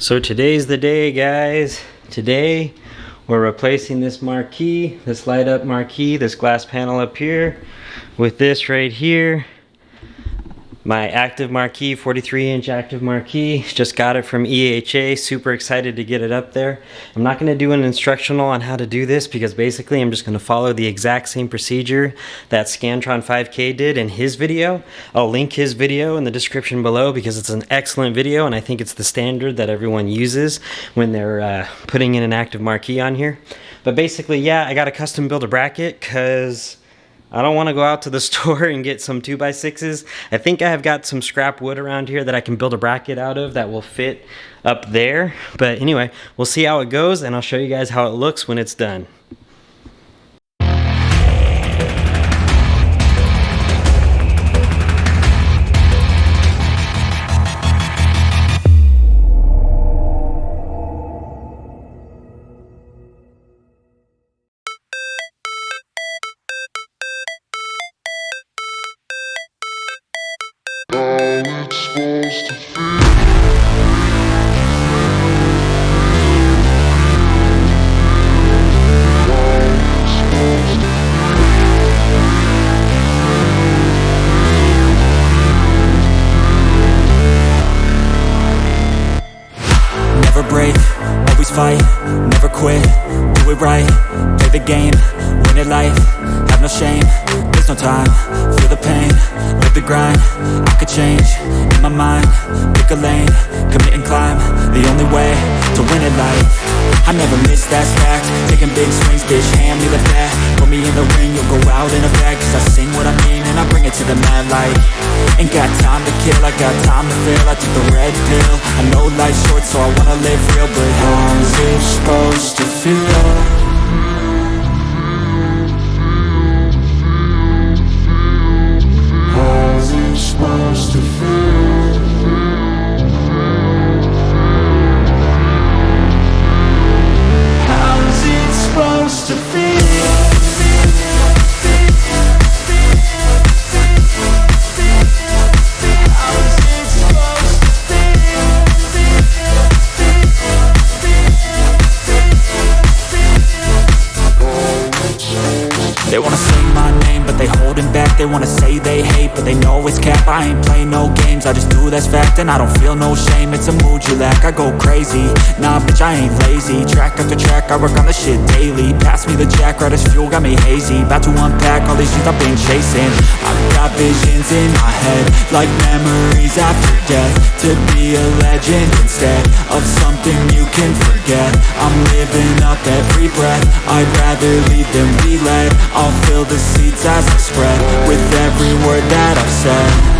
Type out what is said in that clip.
So today's the day, guys. Today we're replacing this marquee, this light up marquee, this glass panel up here with this right here. My active marquee, 43-inch active marquee. Just got it from EHA. Super excited to get it up there. I'm not going to do an instructional on how to do this because basically I'm just going to follow the exact same procedure that Scantron5K did in his video. I'll link his video in the description below because it's an excellent video and I think it's the standard that everyone uses when they're putting in an active marquee on here. But basically, yeah, I got to custom build a bracket because I don't want to go out to the store and get some 2x6s. I think I have got some scrap wood around here that I can build a bracket out of that will fit up there. But anyway, we'll see how it goes and I'll show you guys how it looks when it's done. Never break, always fight, never quit, do it right, play the game, win it life, have no shame, there's no time, feel the pain, live the grind, I could change, in my mind, pick a lane, commit and climb, the only way to win it life. I never miss, that's fact, taking big swings, bitch, hand me the bat, put me in the ring, you'll go out in a bag, cause I sing what I mean and I bring it to the mad light. Ain't got time to kill, I got time to feel, I took the red pill, I know life's short so I wanna live real, but how's it supposed to feel? How's it supposed to feel? How's it supposed to feel? They wanna sing my name, but they holding back. They wanna say they hate, but they know it's cap. I ain't play no games, I just do that's fact. And I don't feel no shame, it's a mood you lack. I go crazy, nah bitch I ain't lazy. Track after track, I work on this shit daily. Pass me the jack, right as fuel, got me hazy. About to unpack all these things I've been chasing. I've got visions in my head, like memories after death. To be a legend instead of something you can forget. I'm living up every breath, I'd rather lead than be led. I'll fill the seats as I spread with every word that I've said.